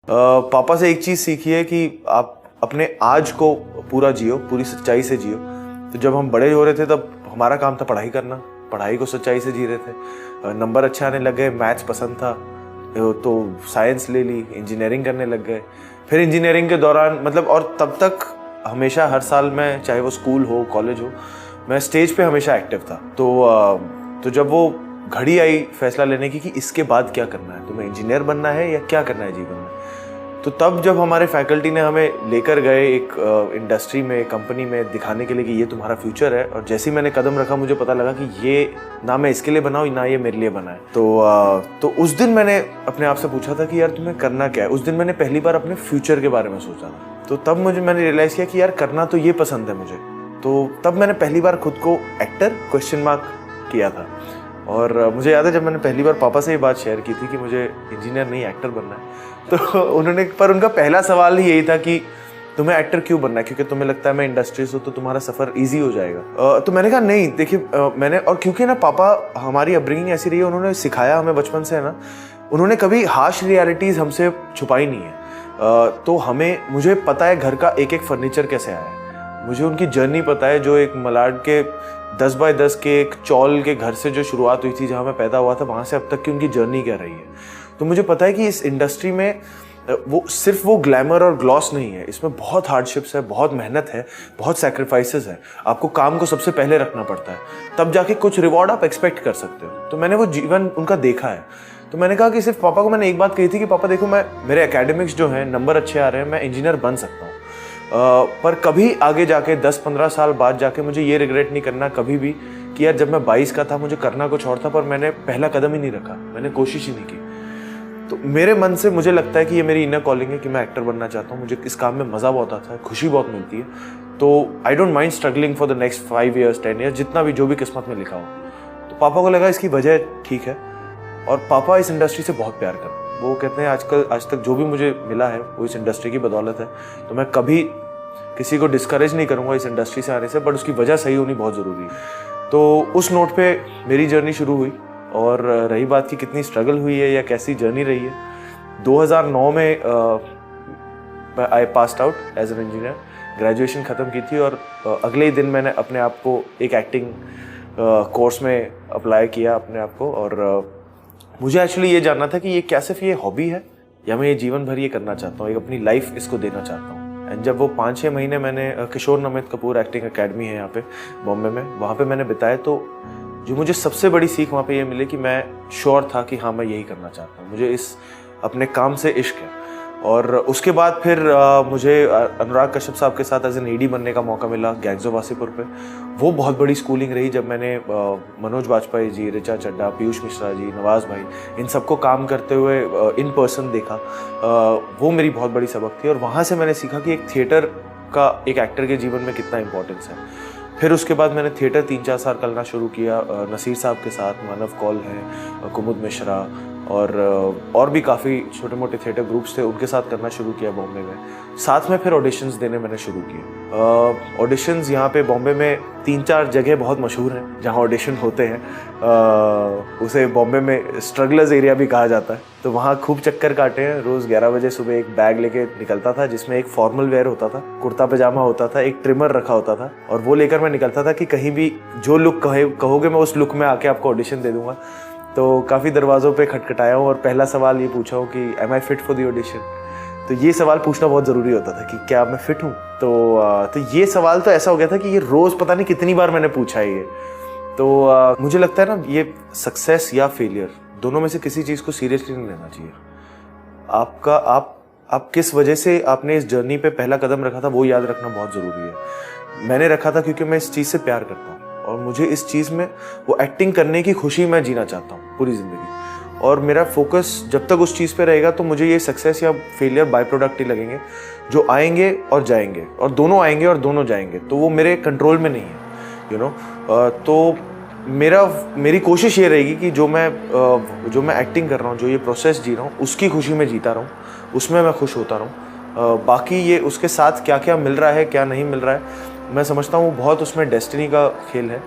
पापा से एक चीज़ सीखी है कि आप अपने आज को पूरा जियो, पूरी सच्चाई से जियो। तो जब हम बड़े हो रहे थे तब हमारा काम था पढ़ाई करना, पढ़ाई को सच्चाई से जी रहे थे। नंबर अच्छे आने लग गए, मैथ्स पसंद था तो साइंस ले ली, इंजीनियरिंग करने लग गए। फिर इंजीनियरिंग के दौरान मतलब और तब तक हमेशा हर साल में, चाहे वो स्कूल हो कॉलेज हो, मैं स्टेज पे हमेशा एक्टिव था। तो जब वो घड़ी आई फैसला लेने की कि इसके बाद क्या करना है, तुम्हें इंजीनियर बनना है या क्या करना है जीवन में, तो तब जब हमारे फैकल्टी ने हमें लेकर गए एक इंडस्ट्री में, कंपनी में दिखाने के लिए कि ये तुम्हारा फ्यूचर है, और जैसे ही मैंने कदम रखा मुझे पता लगा कि ये ना मैं इसके लिए बना हूँ ना ये मेरे लिए बना है। तो उस दिन मैंने अपने आप से पूछा था कि यार तुम्हें करना क्या है। उस दिन मैंने पहली बार अपने फ्यूचर के बारे में सोचा था। तो तब मैंने रियलाइज़ किया कि यार करना तो ये पसंद है मुझे। तो तब मैंने पहली बार खुद को एक्टर क्वेश्चन मार्क किया था। और मुझे याद है जब मैंने पहली बार पापा से ये बात शेयर की थी कि मुझे इंजीनियर नहीं एक्टर बनना है, तो उनका पहला सवाल ही यही था कि तुम्हें एक्टर क्यों बनना है, क्योंकि तुम्हें लगता है मैं इंडस्ट्री से तो तुम्हारा सफ़र इजी हो जाएगा। तो मैंने कहा नहीं, देखिए मैंने, और क्योंकि ना पापा, हमारी अपब्रिंगिंग ऐसी रही है, उन्होंने सिखाया हमें बचपन से, है ना, उन्होंने कभी हार्श रियलिटीज़ हमसे छुपाई नहीं है। तो मुझे पता है घर का एक एक फर्नीचर कैसे आया है, मुझे उनकी जर्नी पता है, जो एक मलाड के 10 बाय 10 के एक चौल के घर से जो शुरुआत हुई थी, जहाँ मैं पैदा हुआ था, वहाँ से अब तक की उनकी जर्नी क्या रही है। तो मुझे पता है कि इस इंडस्ट्री में सिर्फ वो ग्लैमर और ग्लॉस नहीं है, इसमें बहुत हार्डशिप्स है, बहुत मेहनत है, बहुत सैक्रिफाइसेस है। आपको काम को सबसे पहले रखना पड़ता है, तब जाके कुछ रिवॉर्ड आप एक्सपेक्ट कर सकते हो। तो मैंने वो जीवन उनका देखा है। तो मैंने कहा कि सिर्फ पापा को मैंने एक बात कही थी कि पापा देखो, मेरे एकेडमिक्स जो हैं, नंबर अच्छे आ रहे हैं, मैं इंजीनियर बन सकता हूँ, पर कभी आगे जाके 10-15 साल बाद जाके मुझे ये रिग्रेट नहीं करना कभी भी कि यार जब मैं 22 का था मुझे करना कुछ और था, पर मैंने पहला कदम ही नहीं रखा, मैंने कोशिश ही नहीं की। तो मेरे मन से मुझे लगता है कि ये मेरी इनर कॉलिंग है कि मैं एक्टर बनना चाहता हूँ। मुझे इस काम में मज़ा बहुत आता है, खुशी बहुत मिलती है। तो I don't mind struggling for the next 5 years 10 years, जितना भी जो भी किस्मत में लिखा हो। तो पापा को लगा इसकी वजह ठीक है, और पापा इस इंडस्ट्री से बहुत प्यार करते हैं। वो कहते हैं आज तक जो भी मुझे मिला है वो इस इंडस्ट्री की बदौलत है। तो मैं कभी किसी को डिस्करेज नहीं करूँगा इस इंडस्ट्री से आने से, बट उसकी वजह सही होनी बहुत ज़रूरी है। तो उस नोट पे मेरी जर्नी शुरू हुई। और रही बात कि कितनी स्ट्रगल हुई है या कैसी जर्नी रही है, 2009 में I passed out as an engineer, graduation ख़त्म की थी, और अगले ही दिन मैंने अपने आप को एक एक्टिंग कोर्स में अप्लाई किया अपने आप को। और मुझे एक्चुअली ये जानना था कि ये क्या सिर्फ ये हॉबी है या मैं ये जीवन भर ये करना चाहता हूँ, एक अपनी लाइफ इसको देना चाहता हूँ। एंड जब वो 5-6 महीने मैंने किशोर नमित कपूर एक्टिंग अकेडमी है यहाँ पे बॉम्बे में, वहाँ पे मैंने बिताए, तो जो मुझे सबसे बड़ी सीख वहाँ पे ये मिली कि मैं श्योर था कि हाँ मैं यही करना चाहता हूँ, मुझे इस अपने काम से इश्क है। और उसके बाद फिर मुझे अनुराग कश्यप साहब के साथ एज एन एडी बनने का मौका मिला गैंग्स ऑफ वासेपुर पे। वो बहुत बड़ी स्कूलिंग रही जब मैंने मनोज बाजपेयी जी, ऋचा चड्ढा, पीयूष मिश्रा जी, नवाज भाई, इन सबको काम करते हुए इन पर्सन देखा। वो मेरी बहुत बड़ी सबक थी, और वहाँ से मैंने सीखा कि एक थिएटर का एक एक्टर के जीवन में कितना इंपॉर्टेंस है। फिर उसके बाद मैंने थिएटर 3-4 साल करना शुरू किया नसीर साहब के साथ, मानव कौल हैं, कुमुद मिश्रा, और भी काफ़ी छोटे मोटे थिएटर ग्रुप्स थे, उनके साथ करना शुरू किया बॉम्बे में। साथ में फिर ऑडिशंस देने मैंने शुरू किए। ऑडिशंस यहाँ पे बॉम्बे में 3-4 जगह बहुत मशहूर हैं जहाँ ऑडिशन होते हैं। उसे बॉम्बे में स्ट्रगलर्स एरिया भी कहा जाता है। तो वहाँ खूब चक्कर काटे हैं। रोज़ 11 बजे सुबह एक बैग लेके निकलता था जिसमें एक फॉर्मल वेयर होता था, कुर्ता पजामा होता था, एक ट्रिमर रखा होता था, और वो लेकर मैं निकलता था कि कहीं भी जो लुक कहोगे मैं उस लुक में आके आपको ऑडिशन दे दूंगा। तो काफ़ी दरवाज़ों पे खटखटाया हूँ और पहला सवाल ये पूछा हूँ कि am I fit for the audition. तो ये सवाल पूछना बहुत ज़रूरी होता था कि क्या मैं फिट हूँ। तो ये सवाल तो ऐसा हो गया था कि ये रोज़ पता नहीं कितनी बार मैंने पूछा है ये। तो मुझे लगता है ना, ये सक्सेस या फेलियर दोनों में से किसी चीज़ को सीरियसली नहीं लेना चाहिए। आप किस वजह से आपने इस जर्नी पे पहला कदम रखा था वो याद रखना बहुत ज़रूरी है। मैंने रखा था क्योंकि मैं इस चीज़ से प्यार करता हूँ, और मुझे इस चीज़ में वो एक्टिंग करने की खुशी मैं जीना चाहता हूँ पूरी ज़िंदगी। और मेरा फोकस जब तक उस चीज़ पे रहेगा तो मुझे ये सक्सेस या फेलियर बाय प्रोडक्ट ही लगेंगे, जो आएंगे और जाएंगे, और दोनों आएंगे और दोनों जाएंगे। तो वो मेरे कंट्रोल में नहीं है, यू नो। तो मेरी कोशिश ये रहेगी कि जो मैं एक्टिंग कर रहा हूँ, जो ये प्रोसेस जी रहा हूँ, उसकी खुशी में जीता रहूँ, उसमें मैं खुश होता रहूँ। बाकी ये उसके साथ क्या क्या मिल रहा है, क्या नहीं मिल रहा है, मैं समझता हूँ वो बहुत उसमें डेस्टिनी का खेल है।